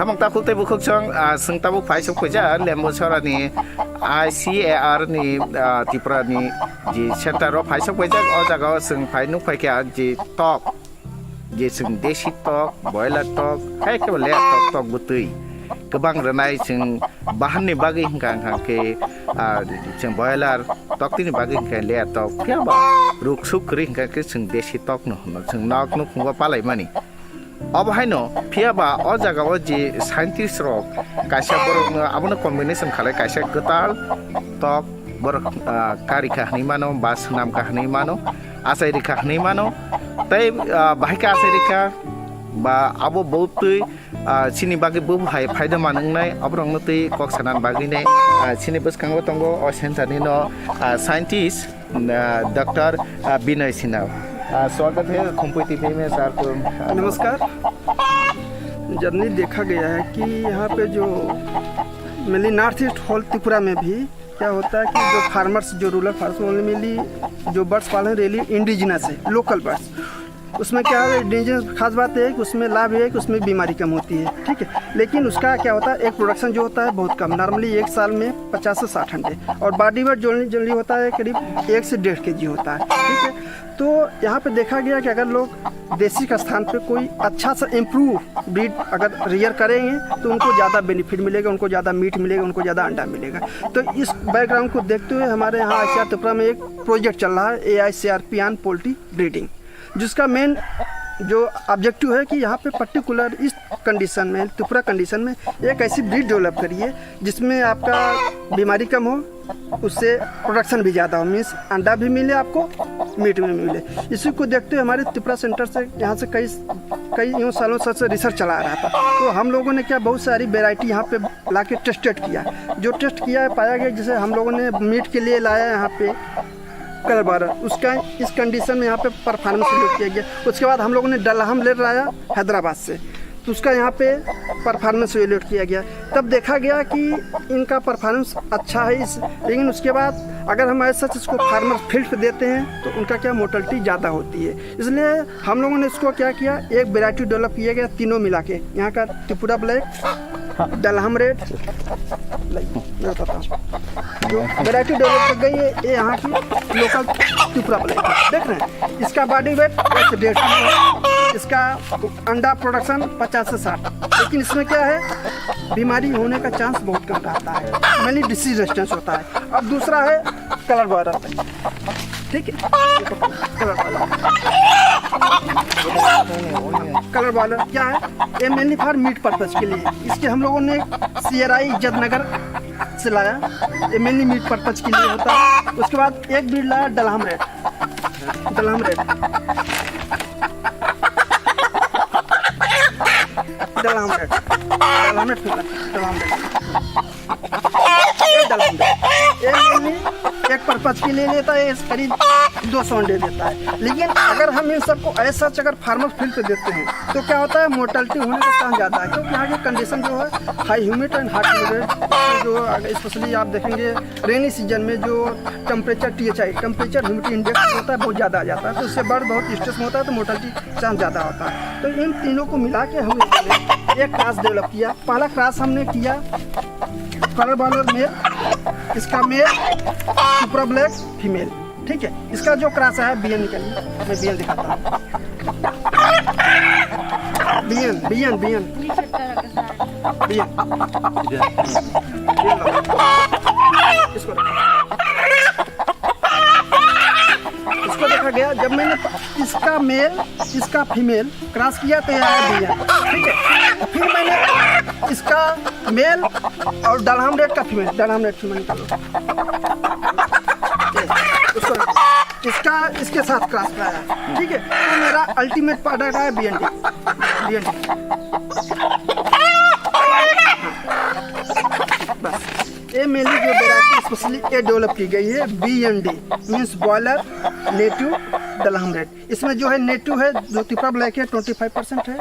Hamang tapu te bukuk chong sung tapu pai sok kuja lembo chora ni ICAR ni tipra ni ji center ro pai sok kuja o jaga sung pai nu pai kya ji tok ji sung deshi tok boiler tok hai ke le tok butui kebang renai sung bahan ni bagi hingkang ke sung boiler tok ti ni bagi hingkang le tok kya ba ruk suk ring ke sung deshi tok no sung nok nu khungwa palai mani अब है no फियाबा और जगह वो जी scientist रोक कैसे बरो अब न कॉम्बिनेशन खाले कैसे गताल तो बर कारी कहानी मानो बास नाम कहानी मानो आसाई कहानी मानो तय बाही का आसाई का बा अब बहुत सिनी बागी बहु हाय फायदा मानंगनाय अब रंग तय कक सनान बागी ने सिनी बस कांगो तंगो और सेंटर नो साइंटिस्ट डॉक्टर विनय सिन्हा स्वागत है कुंपी टीवी में सर को नमस्कार। जर्नी देखा गया है कि यहाँ पे जो mainly north east whole Tripura में भी क्या होता है कि जो फार्मर्स जो रूरल फार्मर्स मेनली जो बर्ड्स पालन रियली इंडिजिनस है लोकल बर्ड्स उसमें क्या है इंडिजिनस खास बात है कि उसमें लाभ है कि उसमें बीमारी कम होती है ठीक है लेकिन उसका क्या होता है एक प्रोडक्शन जो होता है बहुत कम नॉर्मली एक साल में 50 से 60 अंडे और बॉडी वेट जनरली होता है करीब 1 से 1.5 kg होता है ठीक है। तो यहाँ पे देखा गया कि अगर लोग देसी का स्थान पे कोई अच्छा सा इम्प्रूव ब्रीड अगर रियर करेंगे तो उनको ज़्यादा बेनिफिट मिलेगा उनको ज़्यादा मीट मिलेगा उनको ज़्यादा अंडा मिलेगा। तो इस बैकग्राउंड को देखते हुए हमारे यहाँ ICAR त्रिपुरा में एक प्रोजेक्ट चल रहा है AICRP पोल्ट्री ब्रीडिंग जिसका मेन जो ऑब्जेक्टिव है कि यहाँ पे पर्टिकुलर इस कंडीशन में त्रिपुरा कंडीशन में एक ऐसी ब्रीड डेवलप करिए जिसमें आपका बीमारी कम हो उससे प्रोडक्शन भी ज़्यादा हो मीन्स अंडा भी मिले आपको मीट भी मिले। इसी को देखते हुए हमारे त्रिपुरा सेंटर से यहाँ से कई यूँ सालों से रिसर्च चला रहा था तो हम लोगों ने क्या बहुत सारी वेराइटी यहाँ पे ला के टेस्टेड किया जो टेस्ट किया पाया गया जैसे हम लोगों ने मीट के लिए लाया यहाँ पे कलर बारह उसका इस कंडीशन में यहाँ पे परफॉर्मेंस यूज किया गया। उसके बाद हम लोगों ने डलहम ले लाया हैदराबाद से तो उसका यहाँ पे परफॉर्मेंस वैल्यूएट किया गया तब देखा गया कि इनका परफॉर्मेंस अच्छा है लेकिन उसके बाद अगर हम ऐसा इसको फार्मर फील्ड पे देते हैं तो उनका क्या मोर्टलिटी ज़्यादा होती है। इसलिए हम लोगों ने इसको क्या किया एक वेराइटी डेवलप किया गया तीनों मिला के यहाँ का त्रिपुरा ब्लैक डलहम रेड मैं बताता हूँ जो वेराइटी डेवलप कर गई है ये यहाँ की लोकल त्रिपुरा ब्लैक देख रहे हैं। इसका बॉडी वेट 1.5 kg इसका अंडा प्रोडक्शन 50 से 60 लेकिन इसमें क्या है बीमारी होने का चांस बहुत कम रहता है मेनली डिसीज रेजिस्टेंस होता है। अब दूसरा है कलर बॉयलर ठीक है कलर बॉयलर क्या है ये मेनली फॉर मीट पर्पज के लिए इसके हम लोगों ने CRI इज्जतनगर से लाया ये मेनली मीट पर्पज के लिए होता है। उसके बाद एक ब्रीड लाया डलहम रेड डलहम रेड एक पर्पज के लिए लेता है करीब 200 अंडे देता है लेकिन अगर हम इन सबको ऐसा अगर फार्मर फील्ड पे देते हैं तो क्या होता है मोर्टलिटी होने का चांस ज़्यादा है क्योंकि यहाँ की कंडीशन जो है high humid and hard humid जो स्पेशली आप देखेंगे रेनी सीजन में जो temperature THI temperature humidity index होता है बहुत ज़्यादा आ जाता है तो उससे बर्ड बहुत स्ट्रेस में होता है तो मोर्टलिटी चांस ज़्यादा होता है। तो इन तीनों को मिला के हमने एक क्रास डेवलप किया। पहला क्रास हमने किया कलर बॉयलर मेल इसका मेल सुपरा ब्लैक फीमेल ठीक है। इसका जो क्रास है बियन निकलिए मैं बियन दिखाता हूँ बियन बियन बियन इसको देखा गया जब मैंने इसका मेल इसका फीमेल क्रॉस किया तो यह है बियन ठीक है। फिर मैंने इसका मेल और डलहम रेड का फीमेल निकालो इसका इसके साथ क्रॉस कराया ठीक है। तो मेरा अल्टीमेट प्रोडक्ट है BND बस ये मेरी जो वेराइटी स्पेशली ये डेवलप की गई है BND means broiler native Dahlem red. इसमें जो है नेटिव है जो त्रिपुरा ब्लैक है 25% है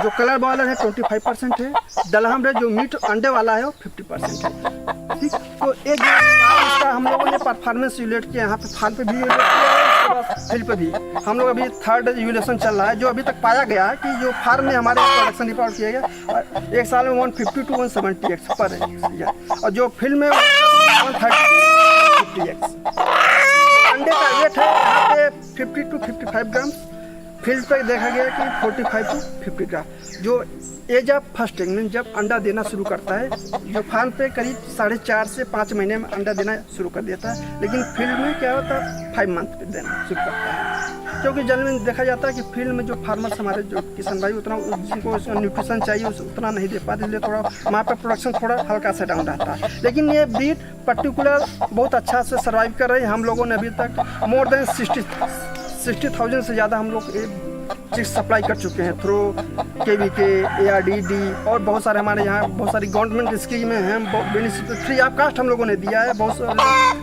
जो कलर बॉयलर है 25% है डलहम रेड जो मीट अंडे वाला है वो 50% है ठीक। तो एक इसका हम लोगों ने परफॉर्मेंस रिलेट किया यहाँ पे फार्म पे भी किया है उसके बाद फील्ड पे भी हम लोग अभी 3rd इवैल्यूएशन चल रहा है, जो अभी तक पाया गया है कि जो फार्म में हमारे प्रोडक्शन रिपोर्ट किया गया और एक साल में 150 to 170 एक्स पर है, और जो फील्ड में 130 एक्स। अंडे का वेट है यहाँ पे 50 to 55 ग्राम, फील्ड पे देखा गया कि 45 to 50 ग्राम। जो एज ऑफ फर्स्टिंग मीन जब अंडा देना शुरू करता है, जो फार्म पे करीब 4.5 से 5 महीने में अंडा देना शुरू कर देता है, लेकिन फील्ड में क्या होता है 5 मंथ पे देना शुरू करता है। क्योंकि जनरली देखा जाता है कि फील्ड में जो फार्मर्स हमारे जो किसान भाई उतना जिनको न्यूट्रिशन चाहिए उतना नहीं दे पाते, इसलिए थोड़ा वहाँ पर प्रोडक्शन थोड़ा हल्का सा डाउन रहता है। लेकिन ये ब्रीड पर्टिकुलर बहुत अच्छा से सर्वाइव कर रही है। हम लोगों ने अभी तक मोर देन 60,000 से ज़्यादा हम लोग चिक्स सप्लाई कर चुके हैं थ्रू KVK, ARDD और बहुत सारे हमारे यहाँ बहुत सारी गवर्नमेंट स्कीमें हैं, बेनिफिट फ्री ऑफ कास्ट हम लोगों ने दिया है। बहुत सारे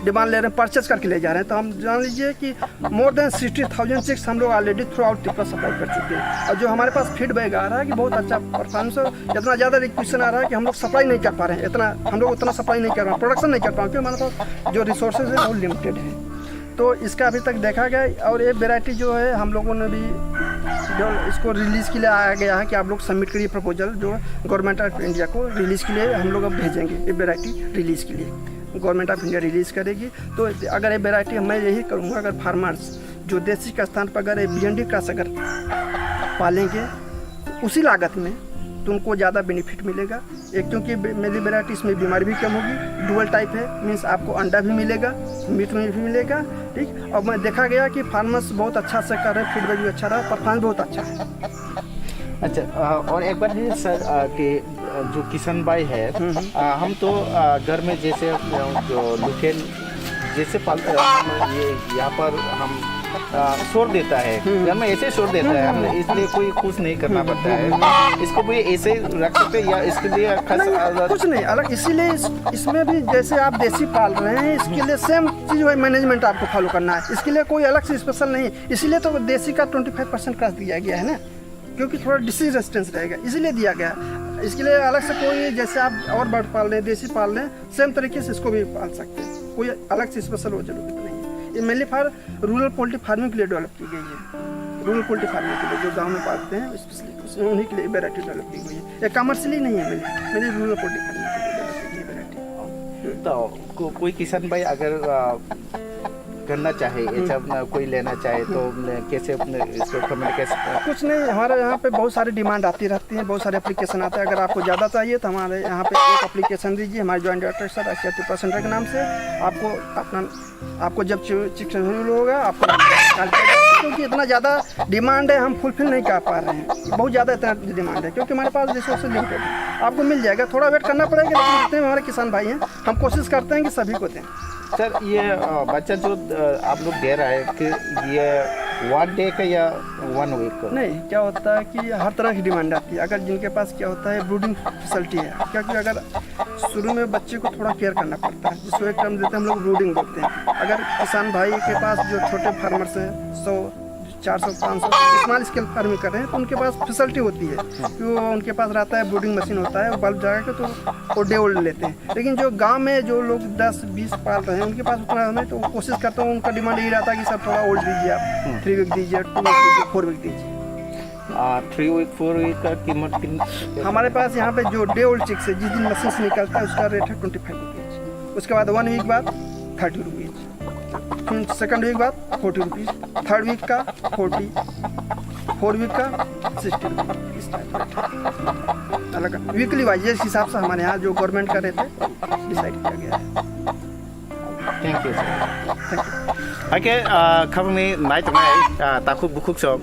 डिमांड ले रहे हैं, परचेज करके ले जा रहे हैं। तो हम जान लीजिए कि मोर देन 60,000 चिक्स हम लोग already through out Tripura supply कर चुके हैं। और जो हमारे पास फीडबैक आ रहा है कि बहुत अच्छा परफॉर्मेंस है, इतना ज़्यादा रिक्वेशन आ रहा है कि हम लोग सप्लाई नहीं कर पा रहे हैं, इतना हम लोग उतना सप्लाई नहीं कर रहे हैं, प्रोडक्शन नहीं कर पा रहे हैं, क्योंकि हमारे पास जो रिसोर्सेज है वो लिमिटेड है। तो इसका अभी तक देखा गया। और ये वेराइटी जो है हम लोगों ने भी जो इसको रिलीज़ के लिए आया गया है कि आप लोग सबमिट करिए प्रपोजल, जो गवर्नमेंट ऑफ इंडिया को रिलीज़ के लिए हम लोग अब भेजेंगे। ये वेराइटी रिलीज़ के लिए गवर्नमेंट ऑफ इंडिया रिलीज़ करेगी। तो अगर ये वेराइटी मैं यही करूँगा, अगर फार्मर्स जो देसी के स्थान पर अगर ये BND क्रॉस अगर पालेंगे उसी लागत में, तो उनको ज़्यादा बेनिफिट मिलेगा। एक क्योंकि मेरी वेराइटी इसमें बीमारी भी कम होगी, डुअल टाइप है, मीन्स आपको अंडा भी मिलेगा, मीट में भी मिलेगा, ठीक। और मैं देखा गया कि फार्मर्स बहुत अच्छा से कर रहे हैं, फीडबैक भी अच्छा रहा, परफॉर्मेंस बहुत अच्छा है। अच्छा, और एक बार है सर कि जो किसान भाई है, हम तो घर में जैसे जो लोकल जैसे पालते हैं, ये यहाँ पर हम छोड़ देता है, घर में ऐसे छोड़ देता है, हम इसलिए कोई कुछ नहीं करना पड़ता है। इसको भी ऐसे रख सकते हैं या इसके लिए कुछ नहीं अलग, इसीलिए इसमें भी जैसे आप देसी पाल रहे हैं, इसके लिए सेम चीज़ वही मैनेजमेंट आपको फॉलो करना है। इसके लिए कोई अलग से स्पेशल नहीं, इसीलिए तो देसी का 25% क्रॉस दिया गया है ना, क्योंकि थोड़ा डिसीज रेजिस्टेंस रहेगा, इसीलिए दिया गया। इसके लिए अलग से कोई जैसे आप और बर्ड पाल रहे हैं, देसी पाल रहे हैं, सेम तरीके से इसको भी पाल सकते हैं, कोई अलग से स्पेशल हो जरूरत नहीं है। ये mainly for rural poultry farming के लिए डेवलप की गई है, रूरल पोल्ट्री फार्मिंग के लिए जो गांव में पालते हैं स्पेशली उन्हीं के लिए वेराइटी डेवलप की गई है। ये कमर्शियली नहीं है, मेरी रूरल पोल्ट्री फार्मिंग के लिए डेवलप की गई वेराइटी। तो कोई किसान भाई अगर करना चाहे, ऐसा कोई लेना चाहे तो कैसे इसको कम्युनिकेशन? कुछ नहीं, हमारे यहाँ पे बहुत सारी डिमांड आती रहती है, बहुत सारे एप्लीकेशन आते हैं। अगर आपको ज़्यादा चाहिए तो हमारे यहाँ पे एक एप्लीकेशन दीजिए, हमारे joint director sir Asia Tripura centre के नाम से। आपको जब चिक्स होगा आपको, क्योंकि इतना ज़्यादा डिमांड है, हम फुलफिल नहीं कर पा रहे हैं, बहुत ज़्यादा इतना डिमांड है, क्योंकि हमारे पास रिसोर्सेज लिमिटेड है। आपको मिल जाएगा, थोड़ा वेट करना पड़ेगा, लेकिन जितने हमारे किसान भाई हैं हम कोशिश करते हैं कि सभी को दें। सर ये बच्चा जो आप लोग दे रहा है कि ये 1 डे का या 1 वीक का? नहीं, क्या होता है कि हर तरह की डिमांड आती है। अगर जिनके पास क्या होता है ब्रूडिंग फैसिलिटी है, क्योंकि अगर शुरू में बच्चे को थोड़ा केयर करना पड़ता है, जिसको एक टर्म देते हैं हम लोग ब्रूडिंग बोलते हैं। अगर किसान भाई के पास जो छोटे फार्मर्स हैं 100, 400, 500 स्मॉल स्केल फार्मिंग कर रहे हैं, तो उनके पास फैसिलिटी होती है कि वो उनके पास रहता है, ब्रूडिंग मशीन होता है, वो बल्ब जगा के तो वो डे ओल्ड लेते हैं। लेकिन जो गांव में जो लोग 10-20 पाल रहे हैं उनके पास उतना नहीं, तो कोशिश करता हूँ, उनका डिमांड यही रहता है कि सर थोड़ा ओल्ड दीजिए, आप 3 वीक दीजिए, 2 वीक दीजिए, 4 वीक दीजिए। 3 वीक 4 वीक का कीमत हमारे पास यहाँ पे जो डे ओल्ड चिक्स है, जिस दिन मशीन से निकलता है उसका रेट है 25 रुपीज़। उसके बाद 1 वीक बाद 30 रुपीज़, फिर 2nd वीक बाद 40 रुपीज़, 3rd वीक का 40, 4th वीक का 60 रुपीज़, इस टाइप अलग वीकली वाइज जिस हिसाब से हमारे यहाँ जो गवर्नमेंट का रेट है डिसाइड किया गया है। Thank you sir. Thank you. Oke, kami naik tengah takut bukuk sok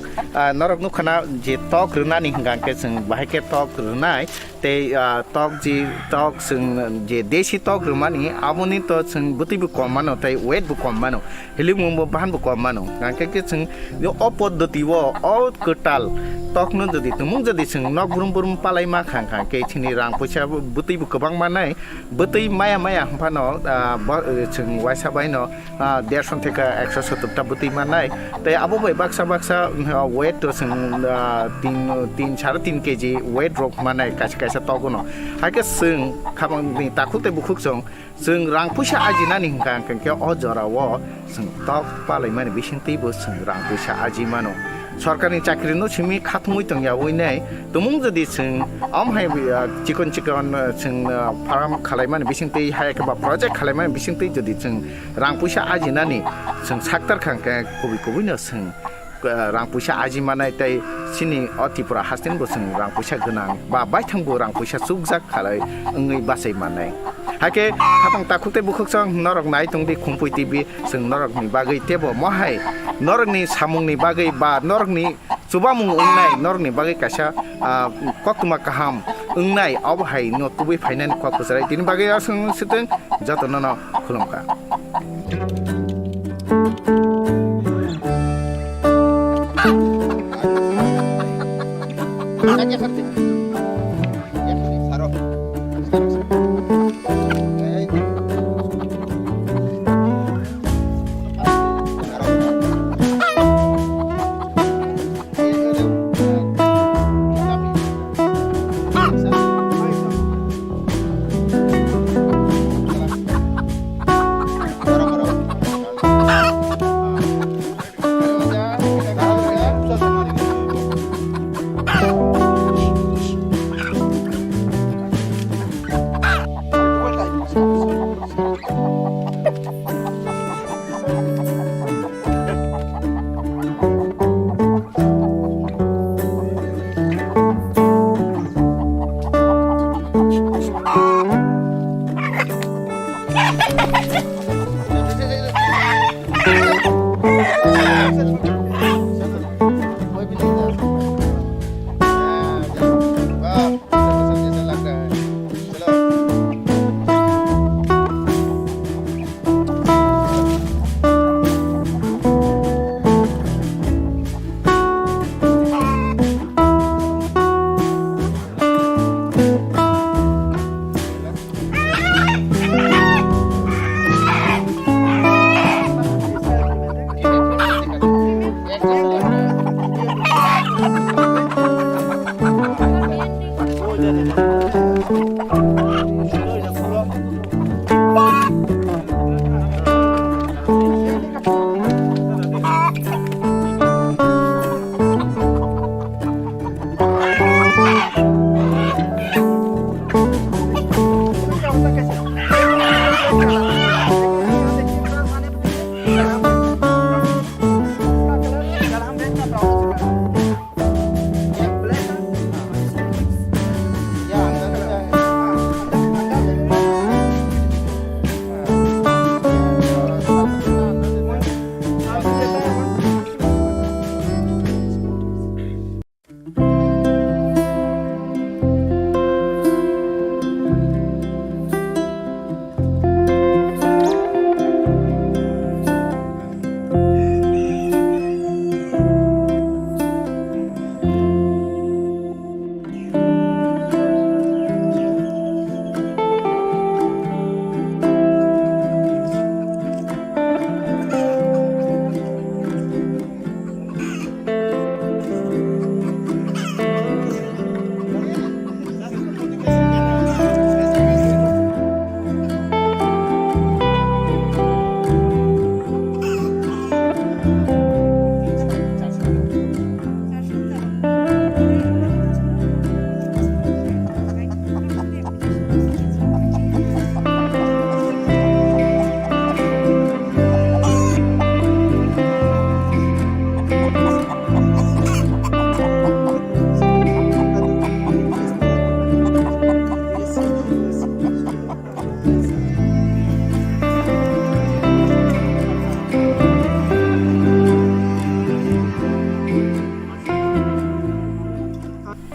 norok nu kena je tok runa nih hingga seng bahaya ke tok runa te tok seng je desi tok runa nih aboni to seng buti bu komano te weight bu komano hilim mu bahan bu komano hingga ke seng yo opod doti wo out ketal tok nu doti tumung jadi seng nok burum palai makan kan ke sini rang punya buti bu kebang mana buti maya pano seng waisa baino derson teka 170 buti manai te abo bai baksa weight to sing 3 3.5 kg weight rock manai kachka kaisa togono haike sung khamang ni takhulte bukhuk song sung rang puisa ajinani hingka ke o jorawo sung tok palaimani bisingtei bo sung rang puisa ajimano সরকারি চাকরি no Simi খাতমুই তংয়া ওইনাই তুমুং যদি जों আমহাই চিকন চিকন जों farm खालायमान बिसिंतै हायकबा project खालायमान बिसिंतै যদি जों रां पैसा आजिनानै जों साक्तार खांके कबि कबिनो जों रां पैसा आजिमानाय ताय सिनि अतिपुरा हास्टेनबो जों रां पैसा गोनां बा बायथांबो रां पैसा सुगजाक खालाय ओङै बासाय मानाय हाके हापां ताखुते बुखुकसं नरक नाय तंदि खुंपुइ टिभि जों नरकनि बागै तेबो महाय नरकनि सामुंनि बागै बा नरकनि सुबामुं ओंनाय नरकनि बागै कासा कक्तुमा काहाम ओंनाय अबहाय न तुबै फाइनान कक्सराय तिनि बागै आसं सितों जतन न खुलुमका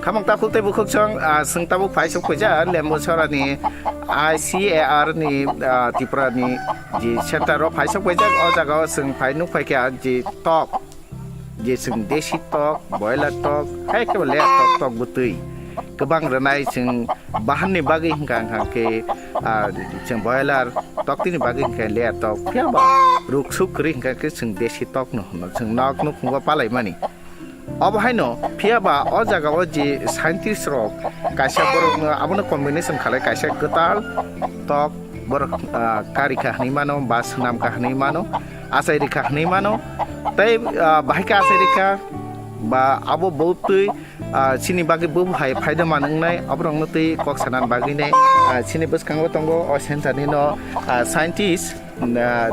Kamang takul te bukhuk chang sung tabu phai sok khoja lembo chora ni ICAR ni Tripura ni ji center ro phai sok khoja o jaga sung phai nuk phai kya ji tok ji sung deshi tok boiler tok hai ke le tok butui kebang renai sung bahan ni bagi hingkang ke sung boiler tok tini bagi ke le tok kya ba ruk suk kri hingkang ke sung deshi tok no sung nok nuk ngwa palai mani अब हाइनो फियाबा अ जागाव जे scientist रक कायसा बर आबनो combination खालाय कायसा गताल तक बर कारी काहनी मानो बास नाम काहनी मानो आसायरी काहनी मानो तै बाहायका आसायरिका बा आबो बहुतै सिनि बागै बहुहाय फायदा मानंनाय अब्रंनो तै कक्सानान बागैने सिनि बसखांगो तंगो अ सेंटारनि न साइंटिस्ट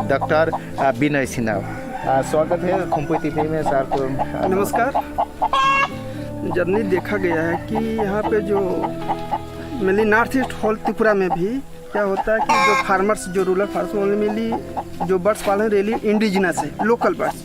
डॉक्टर विनय सिन्हा स्वागत है खुम्पी टीवी में सर को नमस्कार। जर्नी देखा गया है कि यहाँ पे जो mainly north east whole Tripura में भी क्या होता है कि जो फार्मर्स जो रूरल फार्मर्स मेनली जो बर्ड्स पालन रेली इंडिजिनस है, लोकल बर्ड्स,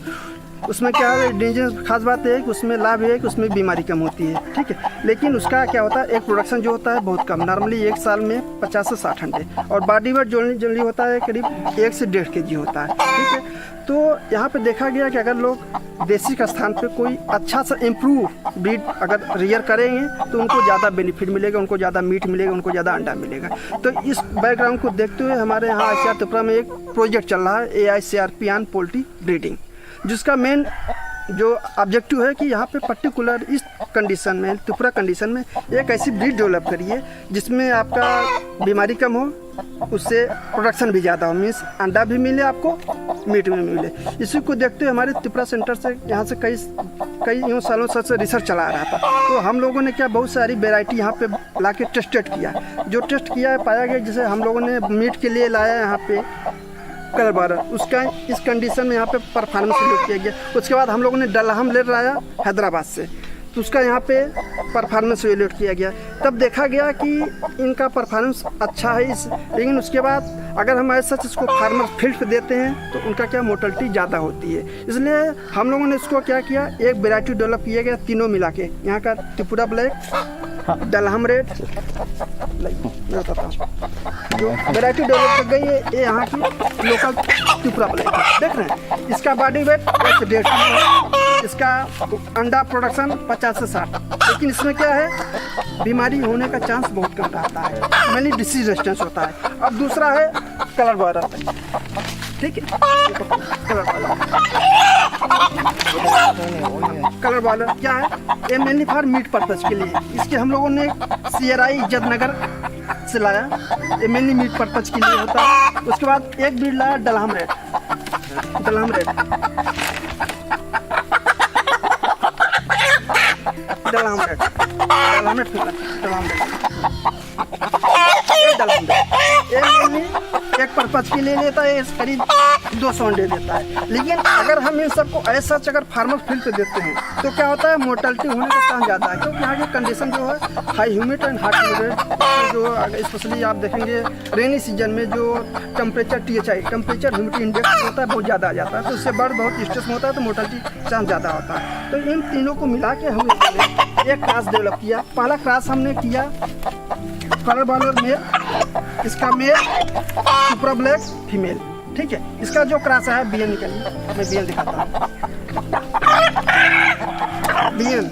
उसमें क्या है इंडिजिनस खास बात है कि उसमें लाभ है कि उसमें बीमारी कम होती है, ठीक है। लेकिन उसका क्या होता है एक प्रोडक्शन जो होता है बहुत कम, नॉर्मली एक साल में 50 से 60 अंडे, और बॉडी वेट जनरली होता है करीब 1 से 1.5 kg होता है, ठीक है। तो यहाँ पे देखा गया कि अगर लोग देसी का स्थान पे कोई अच्छा सा इम्प्रूव ब्रीड अगर रियर करेंगे तो उनको ज़्यादा बेनिफिट मिलेगा, उनको ज़्यादा मीट मिलेगा, उनको ज़्यादा अंडा मिलेगा। तो इस बैकग्राउंड को देखते हुए हमारे यहाँ आसिया त्रिपुरा में एक प्रोजेक्ट चल रहा है AICRP पोल्ट्री ब्रीडिंग, जिसका मेन जो ऑब्जेक्टिव है कि यहाँ पे पर्टिकुलर इस कंडीशन में त्रिपुरा कंडीशन में एक ऐसी ब्रीड डेवलप करिए जिसमें आपका बीमारी कम हो, उससे प्रोडक्शन भी ज़्यादा हो, मीन्स अंडा भी मिले आपको, मीट भी मिले। इसी को देखते हुए हमारे त्रिपुरा सेंटर से यहाँ से कई यूँ सालों से रिसर्च चला रहा था। तो हम लोगों ने क्या बहुत सारी वेराइटी यहाँ पे ला के टेस्टेड किया, जो टेस्ट किया पाया गया, जैसे हम लोगों ने मीट के लिए लाया यहाँ पे कलर बारह, उसका इस कंडीशन में यहाँ पे परफॉर्मेंस रिलीज किया गया। उसके बाद हम लोगों ने डलहम ले लाया हैदराबाद से, तो उसका यहाँ पे परफॉर्मेंस इवेल्यूएट किया गया। तब देखा गया कि इनका परफॉर्मेंस अच्छा है लेकिन उसके बाद अगर हम ऐसा इसको फार्मर फील्ड पे देते हैं तो उनका क्या मोर्टलिटी ज़्यादा होती है। इसलिए हम लोगों ने इसको क्या किया, एक वेराइटी डेवलप किया गया तीनों मिला के, यहाँ का त्रिपुरा ब्लैक, डलहम रेड, मैं बताता हूँ जो वेराइटी डेवलप कर गई है ये यहाँ की लोकल त्रिपुरा ब्लैक है। देख रहे हैं इसका बॉडी वेट 1 से 1.5 kg, इसका अंडा प्रोडक्शन 50 से 60, लेकिन इसमें क्या है बीमारी होने का चांस बहुत कम रहता है, मेनली डिसीज रेजिस्टेंस होता है। अब दूसरा है कलर बॉयलर, ठीक है, कलर बॉयलर क्या है, ये मेनली फॉर मीट पर्पज के लिए। इसके हम लोगों ने CRI इज्जतनगर से लाया, ये मेनली मीट पर्पज के लिए होता है। उसके बाद एक ब्रीड लाया Dahlem red, Dahlem red, Dahlem red, Dahlem red, Dahlem red, Dahlem red, ये मेनली एक पर्पज के लिए लेता है, करीब 200 अंडे देता है। लेकिन अगर हम इन सबको ऐसा अगर फार्मर फील्ड पे देते हैं तो क्या होता है मोर्टलिटी होने का चांस ज़्यादा है, क्योंकि यहाँ की कंडीशन जो है high humid and hard humid, जो स्पेशली आप देखेंगे रेनी सीजन में जो temperature THI temperature humidity index होता है बहुत ज़्यादा आ जाता है, तो उससे बर्ड बहुत स्ट्रेस में होता है, तो मोर्टलिटी चांस ज़्यादा होता है। तो इन तीनों को मिला के हमने एक क्लास डेवलप किया। पहला क्लास हमने किया कलर बॉयलर मेल, इसका मेल त्रिपुरा ब्लैक फीमेल, ठीक है। इसका जो क्रॉस है BN निकलिए, मैं BN दिखाता हूँ, BN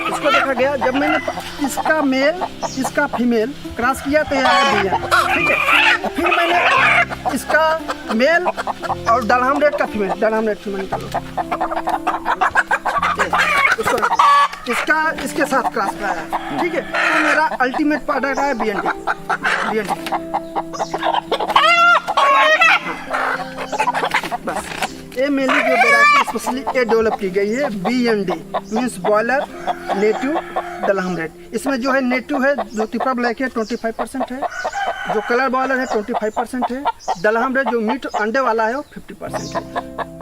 इसको देखा गया। जब मैंने इसका मेल इसका फीमेल क्रॉस किया तो यह है BN, ठीक है। फिर मैंने इसका मेल और डलहम रेड का फीमेल, डलहम रेड फीमेल निकालो, उसको इसका इसके साथ क्रॉस कराया, ठीक है। तो मेरा अल्टीमेट प्रोडक्ट है BND। बस ये मेरी जो वेराइटी स्पेशली ये डेवलप की गई है BND means broiler native Dahlem red. इसमें जो है नेटिव है जो त्रिपुरा ब्लैक है 25% है, जो कलर बॉयलर है 25% है, डलहम रेड जो मीट अंडे वाला है वो 50% है,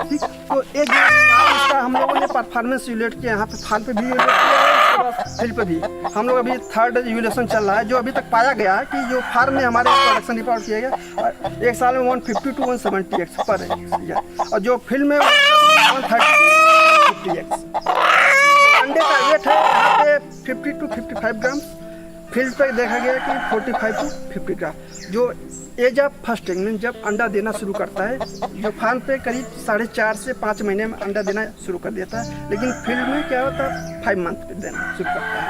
ठीक। तो एक इसका हम लोगों ने परफॉर्मेंस यूलेट किया, यहाँ पे फार्म पे भी यूलेट किया है, उसके बाद फील्ड पे भी हम लोग अभी 3rd यूलेशन चल रहा है। जो अभी तक पाया गया है कि जो फार्म में हमारे प्रोडक्शन रिपोर्ट किया गया एक साल में 150 to 170 एक्स पर है, और जो फील्ड में 130 एक्स। अंडे का वेट है यहाँ पे 50 to 55 ग्राम, फील्ड पे देखा गया कि 45 to 50 ग्राम। जो एज ऑफ फर्स्ट मीन जब अंडा देना शुरू करता है, जो फार्म पे करीब 4.5 से 5 महीने में अंडा देना शुरू कर देता है, लेकिन फील्ड में क्या होता है 5 मंथ पे देना शुरू करता है।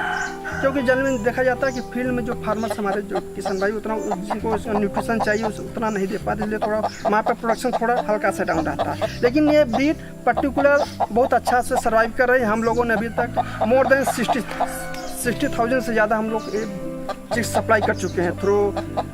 क्योंकि जनरल में देखा जाता है कि फील्ड में जो फार्मर्स हमारे जो किसान भाई उतना जिनको न्यूट्रिशन चाहिए उतना नहीं दे पाते, इसलिए थोड़ा वहाँ पर प्रोडक्शन थोड़ा हल्का सा डाउन रहता है। लेकिन ये ब्रीड पर्टिकुलर बहुत अच्छा से सर्वाइव कर रही है। हम लोगों ने अभी तक मोर देन 60,000 से ज़्यादा हम लोग चिक्स सप्लाई कर चुके हैं थ्रू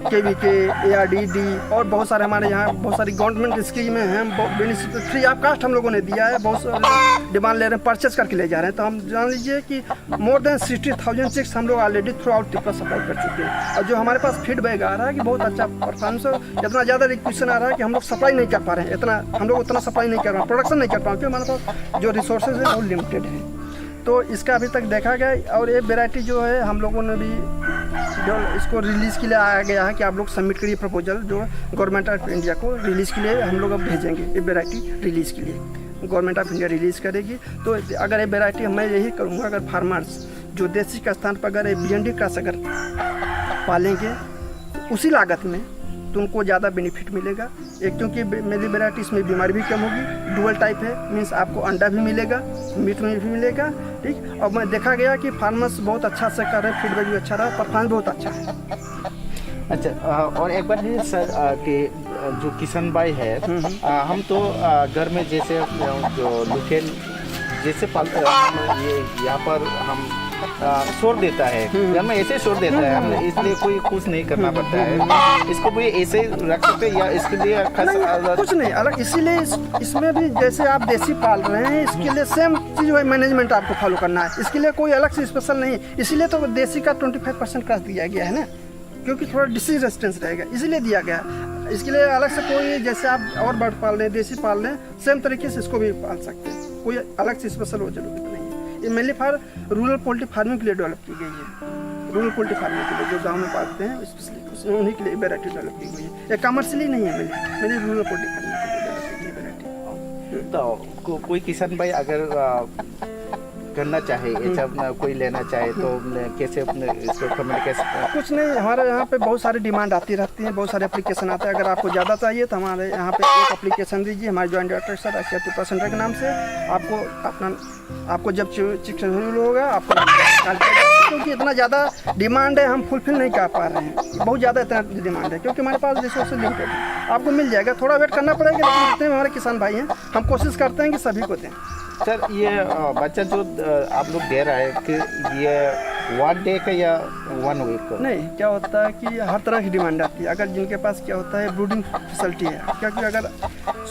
KVK, ARDD और बहुत सारे हमारे यहाँ बहुत सारी गवर्नमेंट स्कीमें हैं, बेनिफिट फ्री ऑफ कास्ट हम लोगों ने दिया है। बहुत सारे डिमांड ले रहे हैं, परचेज करके ले जा रहे हैं। तो हम जान लीजिए कि मोर देन 60,000 चिक्स हम लोग already through out Tripura supply कर चुके हैं। और जो हमारे पास फीडबैक आ रहा है कि बहुत अच्छा परफॉर्मेंस है, इतना ज़्यादा रिक्वेशन आ रहा है कि हम लोग सप्लाई नहीं कर पा रहे हैं, इतना हम लोग उतना सप्लाई नहीं कर रहे हैं, प्रोडक्शन नहीं कर पा रहे हैं, क्योंकि हमारे पास जो रिसोर्सेज है वो लिमिटेड है। तो इसका अभी तक देखा गया। और ये वेराइटी जो है हम लोगों ने भी जो इसको रिलीज़ के लिए आया गया है कि आप लोग सबमिट करिए प्रपोजल, जो गवर्नमेंट ऑफ इंडिया को रिलीज़ के लिए हम लोग अब भेजेंगे। ये वेराइटी रिलीज़ के लिए गवर्नमेंट ऑफ इंडिया रिलीज़ करेगी। तो अगर ये वेराइटी मैं यही करूँगा, अगर फार्मर्स जो देसी के स्थान पर अगर BND क्रॉस अगर पालेंगे उसी लागत में तो उनको ज़्यादा बेनिफिट मिलेगा। एक क्योंकि मेरी वेराइटी इसमें बीमारी भी कम होगी, डुअल टाइप है, मीन्स आपको अंडा भी मिलेगा, मीट में भी मिलेगा, ठीक। और मैं देखा गया कि फार्मर्स बहुत अच्छा से कर रहे हैं, फीडबैक भी अच्छा रहा, परफॉर्मेंस बहुत अच्छा है। अच्छा, और एक बार है सर कि जो किसान भाई है, हम तो घर में जैसे जो लोकल जैसे पालते हैं, ये यहाँ पर हम छोड़ देता है, घर में ऐसे छोड़ देता है, हम इसलिए कोई कुछ नहीं करना पड़ता है। इसको भी ऐसे रख सकते हैं या इसके लिए कुछ नहीं अलग। इसीलिए इसमें भी जैसे आप देसी पाल रहे हैं, इसके लिए सेम चीज़ है, मैनेजमेंट आपको फॉलो करना है। इसके लिए कोई अलग से स्पेशल नहीं, इसीलिए तो देसी का 25% क्रॉस दिया गया है ना, क्योंकि थोड़ा डिसीज रेजिस्टेंस रहेगा, इसीलिए दिया गया। इसके लिए अलग से कोई, जैसे आप और बर्ड पाल रहे हैं, देसी पाल रहे हैं, सेम तरीके से इसको भी पाल सकते हैं, कोई अलग से स्पेशल हो जरूरत नहीं है। ये mainly for rural poultry farming के लिए डेवलप की गई है। रूरल पोल्ट्री फार्मिंग के लिए जो गांव में पालते हैं स्पेशली उन्हीं के लिए वेराइटी डेवलप की गई है। ये कमर्शियली नहीं है, मेरी रूरल पोल्ट्री फार्मिंग के लिए डेवलप की गई वेराइटी। तो कोई किसान भाई अगर करना चाहे, ऐसा कोई लेना चाहे तो कैसे इसको कम्युनिकेशन? कुछ नहीं, हमारे यहाँ पे बहुत सारी डिमांड आती रहती है, बहुत सारे एप्लीकेशन आते हैं। अगर आपको ज़्यादा चाहिए तो हमारे यहाँ पे एक एप्लीकेशन दीजिए, हमारे joint director sir Asia Tripura centre के नाम से। आपको जब चिक शेड्यूल होगा आपको, क्योंकि इतना ज़्यादा डिमांड है, हम फुलफिल नहीं कर पा रहे हैं, बहुत ज़्यादा इतना डिमांड है, क्योंकि हमारे पास रिसोर्सेज लिमिटेड है। आपको मिल जाएगा, थोड़ा वेट करना पड़ेगा, लेकिन जितने हमारे किसान भाई हैं हम कोशिश करते हैं कि सभी को दें। सर, ये बच्चा जो आप लोग दे रहा है कि ये 1 डे का या 1 वीक का? नहीं, क्या होता है कि हर तरह की डिमांड आती है। अगर जिनके पास क्या होता है ब्रूडिंग फैसिलिटी है, क्योंकि अगर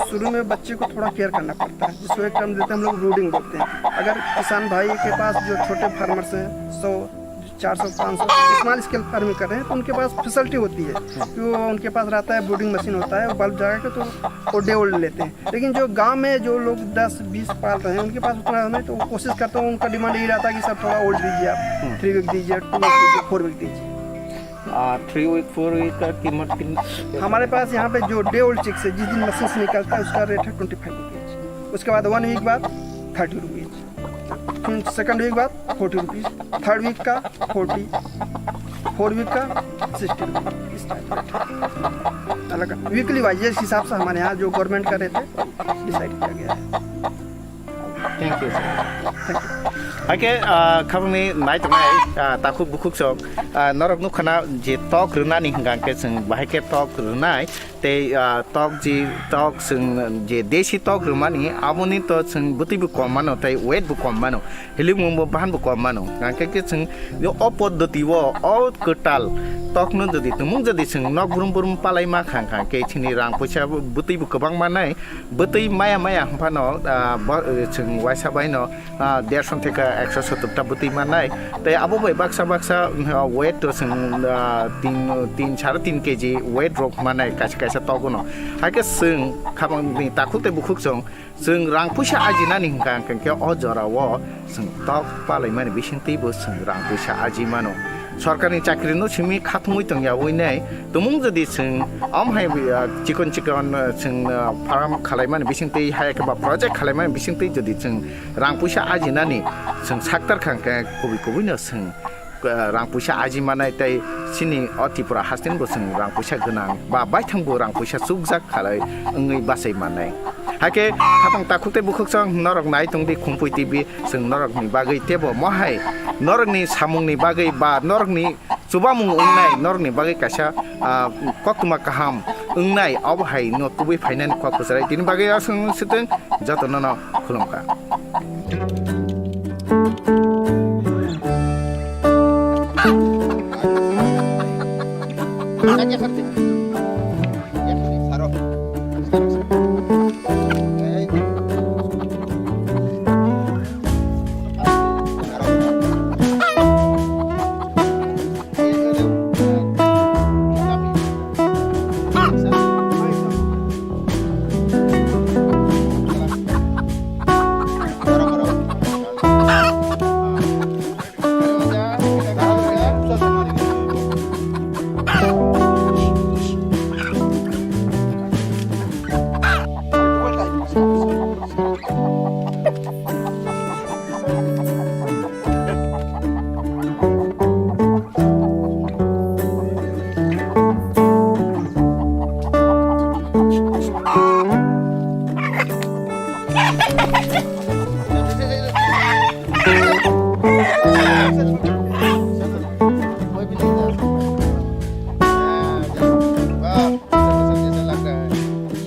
शुरू में बच्चे को थोड़ा केयर करना पड़ता है, जिसको एक टर्म देते हैं हम लोग ब्रूडिंग बोलते हैं। अगर किसान भाई के पास जो छोटे फार्मर्स हैं 100, 400, 500 स्मॉल स्केल फार्मिंग कर रहे हैं, तो उनके पास फैसिलिटी होती है कि वो उनके पास रहता है, ब्रूडिंग मशीन होता है, बल्ब जगा के तो वो डे ओल्ड लेते हैं। लेकिन जो गांव में जो लोग 10-20 पाल रहे हैं उनके पास उतना नहीं, तो कोशिश करता हूँ, उनका डिमांड यही रहता है कि सर थोड़ा ओल्ड दीजिए, आप 3 वीक दीजिए, 2 वीक दीजिए, 4 वीक दीजिए। 3 वीक 4 वीक का कीमत हमारे पास यहाँ पे जो डे ओल्ड चिक्स है, जिस दिन मशीन से निकलता है उसका रेट है 25 रुपीज़। उसके बाद 1 वीक बाद 30 रुपीज़, फिर 2nd वीक बाद 40 रुपीज़, 3rd वीक का 40, 4th वीक का 60 रुपीज़। इस टाइप का अलग वीकली वाइज इस हिसाब से हमारे यहाँ जो गवर्नमेंट का रेट है डिसाइड किया गया है। Thank you sir. Thank you. Oke, kami naik tengah, takut bukuk sok. Norok nu kena je tok renani hinggang ke seng bahaya tok renai, te tok seng je desi tok renani, amoni to seng buti bukom mano, te weight bukom mano, hilim mumbo bahan bukom mano. Hinggang ke seng yo opod dotiwo, out ketal. Tok nu jadi temung jadi seng nok burum palai makan kan ke sini rang punya buti bukabang mana, buti maya pano seng waisa baino dia sontek 170 buti mana, tapi abu bayi baksa weight tu seng 3.5 kg weight drop mana kasih togono. Hakai seng kapan ni takut te bukuk seng rang punya aji nani kan ke ojara wa seng tok palai mana bising tibu seng rang punya aji mano. सरकारनि चाकरी no Simi खाथमुइ तंया वइनाय तमुं जदि जों आमहाय chicken जों farm खालायमान बिसिंतै हाय के बा project खालायमान बिसिंतै जदि जों रां पैसा आजिनानि जों साक्टर खांके कबिनो जों रां पैसा आजिमानाय तै सिनि अतिपुरा हास्टेनबो जों रां पैसा गोनां बा बायथांबो रां पैसा सुगजाक खालाय ओङै बासै मानाय Hake habang takute bukuk sang norok nai tung di kumpui TV seng norok ni bagai tebo mohai norok ni samung ni bagai ba norok ni subamung ungnai norok ni bagai kasha kokuma kaham ungnai abhai no tubi fainan kwa kusarai tin bagai asung siteng jato nono khulumka.